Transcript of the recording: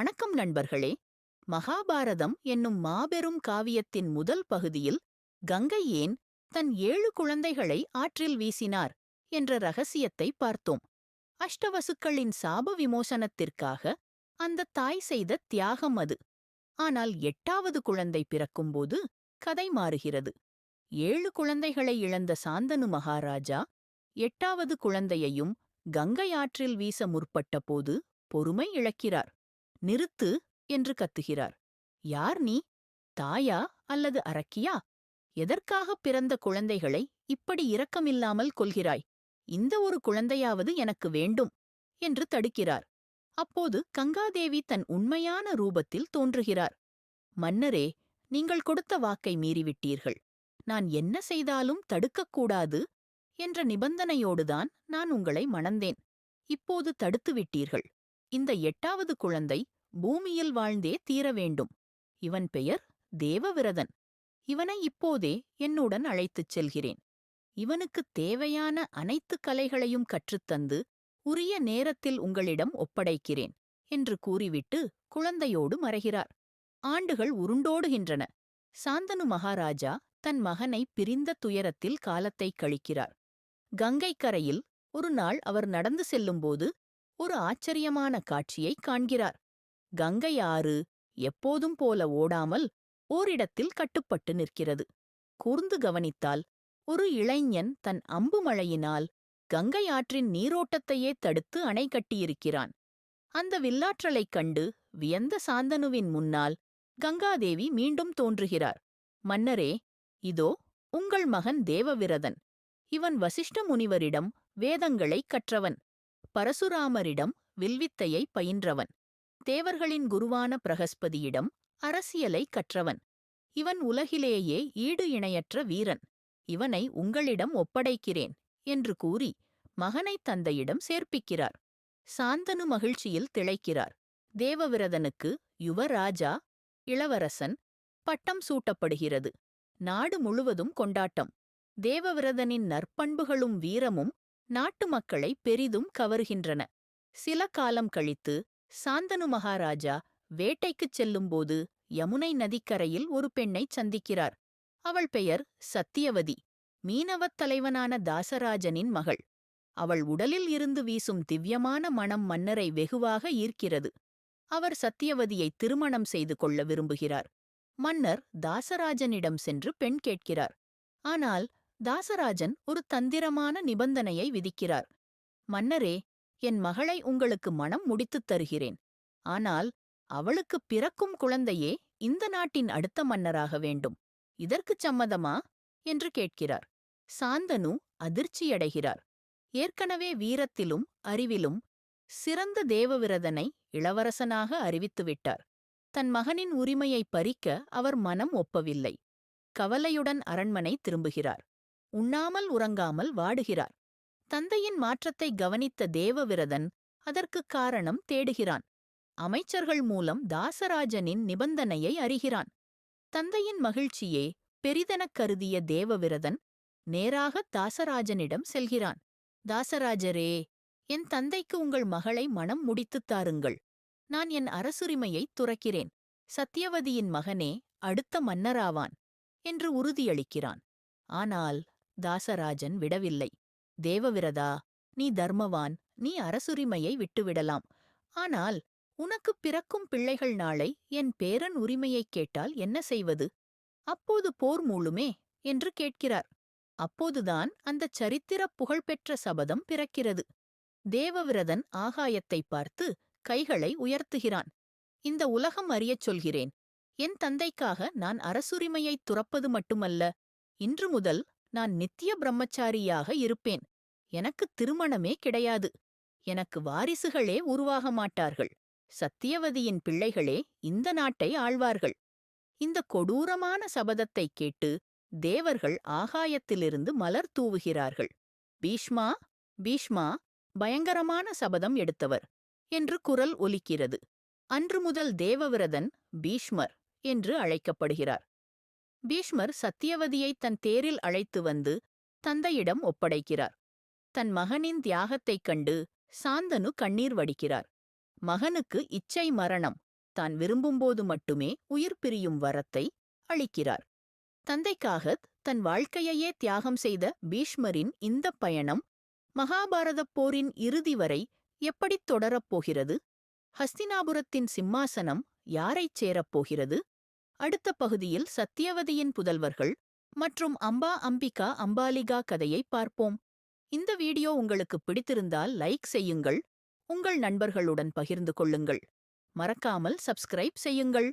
வணக்கம் நண்பர்களே. மகாபாரதம் என்னும் மாபெரும் காவியத்தின் முதல் பகுதியில் கங்கை ஏன் தன் 7 குழந்தைகளை ஆற்றில் வீசினார் என்ற ரகசியத்தை பார்த்தோம். அஷ்டவசுக்களின் சாப விமோசனத்திற்காக அந்த தாய் செய்த தியாகம் அது. ஆனால் 8வது குழந்தை பிறக்கும்போது கதை மாறுகிறது. 7 குழந்தைகளை இழந்த சாந்தனு மகாராஜா 8வது குழந்தையையும் கங்கை ஆற்றில் வீச முற்பட்ட போது பொறுமை இழக்கிறார். நிறுத்து என்று கத்துகிறார். யார் நீ? தாயா அல்லது அரக்கியா? எதற்காக பிறந்த குழந்தைகளை இப்படி இரக்கமில்லாமல் கொல்கிறாய்? இந்த ஒரு குழந்தையாவது எனக்கு வேண்டும் என்று தடுக்கிறார். அப்போது கங்காதேவி தன் உண்மையான ரூபத்தில் தோன்றுகிறார். மன்னரே, நீங்கள் கொடுத்த வாக்கை மீறிவிட்டீர்கள். நான் என்ன செய்தாலும் தடுக்கக்கூடாது என்ற நிபந்தனையோடுதான் நான் உங்களை மணந்தேன். இப்போது தடுத்துவிட்டீர்கள். இந்த 8வது குழந்தை பூமியில் வாழ்ந்தே தீர வேண்டும். இவன் பெயர் தேவவிரதன். இவனை இப்போதே என்னுடன் அழைத்துச் செல்கிறேன். இவனுக்குத் தேவையான அனைத்து கலைகளையும் கற்றுத்தந்து உரிய நேரத்தில் உங்களிடம் ஒப்படைக்கிறேன் என்று கூறிவிட்டு குழந்தையோடு மறைகிறார். ஆண்டுகள் உருண்டோடுகின்றன. சாந்தனு மகாராஜா தன் மகனை பிரிந்த துயரத்தில் காலத்தை கழிக்கிறார். கங்கைக்கரையில் ஒரு நாள் அவர் நடந்து செல்லும்போது ஒரு ஆச்சரியமான காட்சியைக் காண்கிறார். கங்கை ஆறு எப்போதும் போல ஓடாமல் ஓரிடத்தில் கட்டுப்பட்டு நிற்கிறது. கூர்ந்து கவனித்தால் ஒரு இளைஞன் தன் அம்பு மழையினால் கங்கை ஆற்றின் நீரோட்டத்தையே தடுத்து அணை கட்டியிருக்கிறான். அந்த வில்லாற்றலைக் கண்டு வியந்த சாந்தனுவின் முன்னால் கங்காதேவி மீண்டும் தோன்றுகிறார். மன்னரே, இதோ உங்கள் மகன் தேவவிரதன். இவன் வசிஷ்ட முனிவரிடம் வேதங்களைக் கற்றவன். பரசுராமரிடம் வில்வித்தையை பயின்றவன். தேவர்களின் குருவான பிரகஸ்பதியிடம் அரசியலை கற்றவன். இவன் உலகிலேயே ஈடு இணையற்ற வீரன். இவனை உங்களிடம் ஒப்படைக்கிறேன் என்று கூறி மகனை தந்தையிடம் சேர்ப்பிக்கிறார். சாந்தனு மகிழ்ச்சியில் திளைக்கிறார். தேவவிரதனுக்கு யுவராஜா, இளவரசன் பட்டம் சூட்டப்படுகிறது. நாடு முழுவதும் கொண்டாட்டம். தேவவிரதனின் நற்பண்புகளும் வீரமும் நாட்டு மக்களை பெரிதும் கவருகின்றன. சில காலம் கழித்து சாந்தனு மகாராஜா வேட்டைக்குச் செல்லும்போது யமுனை நதிக்கரையில் ஒரு பெண்ணைச் சந்திக்கிறார். அவள் பெயர் சத்தியவதி. மீனவத் தலைவனான தாசராஜனின் மகள். அவள் உடலில் இருந்து வீசும் திவ்யமான மணம் மன்னரை வெகுவாக ஈர்க்கிறது. அவர் சத்தியவதியை திருமணம் செய்து கொள்ள விரும்புகிறார். மன்னர் தாசராஜனிடம் சென்று பெண் கேட்கிறார். ஆனால் தாசராஜன் ஒரு தந்திரமான நிபந்தனையை விதிக்கிறார். மன்னரே, என் மகளை உங்களுக்கு மணம் முடித்துத் தருகிறேன். ஆனால் அவளுக்குப் பிறக்கும் குழந்தையே இந்த நாட்டின் அடுத்த மன்னராக வேண்டும். இதற்குச் சம்மதமா என்று கேட்கிறார். சாந்தனு அதிர்ச்சியடைகிறார். ஏற்கனவே வீரத்திலும் அறிவிலும் சிறந்த தேவவிரதனை இளவரசனாக அறிவித்துவிட்டார். தன் மகனின் உரிமையை பறிக்க அவர் மனம் ஒப்பவில்லை. கவலையுடன் அரண்மனை திரும்புகிறார். உண்ணாமல் உறங்காமல் வாடுகிறார். தந்தையின் மாற்றத்தை கவனித்த தேவவிரதன் அதற்குக் காரணம் தேடுகிறான். அமைச்சர்கள் மூலம் தாசராஜனின் நிபந்தனையை அறிகிறான். தந்தையின் மகிழ்ச்சியே பெரிதெனக் கருதிய தேவவிரதன் நேராக தாசராஜனிடம் செல்கிறான். தாசராஜரே, என் தந்தைக்கு உங்கள் மகளை மணம் முடித்துத் தாருங்கள். நான் என் அரசுரிமையைத் துறக்கிறேன். சத்தியவதியின் மகனே அடுத்த மன்னராவான் என்று உறுதியளிக்கிறான். ஆனால் தாசராஜன் விடவில்லை. தேவவிரதா, நீ தர்மவான், நீ அரசுரிமையை விட்டுவிடலாம். ஆனால் உனக்குப் பிறக்கும் பிள்ளைகள் நாளை என் பேரன் உரிமையைக் கேட்டால் என்ன செய்வது? அப்போது போர் மூளுமே என்று கேட்கிறார். அப்போதுதான் அந்தச் சரித்திரப் புகழ்பெற்ற சபதம் பிறக்கிறது. தேவவிரதன் ஆகாயத்தைப் பார்த்து கைகளை உயர்த்துகிறான். இந்த உலகம் அறியச் சொல்கிறேன். என் தந்தைக்காக நான் அரசுரிமையைத் துறப்பது மட்டுமல்ல, இன்று முதல் நான் நித்திய பிரம்மச்சாரியாக இருப்பேன். எனக்குத் திருமணமே கிடையாது. எனக்கு வாரிசுகளே உருவாக மாட்டார்கள். சத்தியவதியின் பிள்ளைகளே இந்த நாட்டை ஆள்வார்கள். இந்த கொடூரமான சபதத்தைக் கேட்டு தேவர்கள் ஆகாயத்திலிருந்து மலர் தூவுகிறார்கள். பீஷ்மா, பீஷ்மா, பயங்கரமான சபதம் எடுத்தவர் என்று குரல் ஒலிக்கிறது. அன்று முதல் தேவவிரதன் பீஷ்மர் என்று அழைக்கப்படுகிறார். பீஷ்மர் சத்தியவதியை தன் தேரில் அழைத்து வந்து தந்தையிடம் ஒப்படைக்கிறார். தன் மகனின் தியாகத்தைக் கண்டு சாந்தனு கண்ணீர் வடிக்கிறார். மகனுக்கு இச்சை மரணம் தான் விரும்பும்போது மட்டுமே உயிர் பிரியும் வரத்தை அளிக்கிறார். தந்தைக்காகத் தன் வாழ்க்கையையே தியாகம் செய்த பீஷ்மரின் இந்தப் பயணம் மகாபாரதப் போரின் இறுதி வரை எப்படித் தொடரப் போகிறது? ஹஸ்தினாபுரத்தின் சிம்மாசனம் யாரைச் சேரப்போகிறது? அடுத்த பகுதியில் சத்தியவதியின் புதல்வர்கள் மற்றும் அம்பா அம்பிகா அம்பாலிகா கதையை பார்ப்போம். இந்த வீடியோ உங்களுக்கு பிடித்திருந்தால் லைக் செய்யுங்கள், உங்கள் நண்பர்களுடன் பகிர்ந்து கொள்ளுங்கள். மறக்காமல் சப்ஸ்கிரைப் செய்யுங்கள்.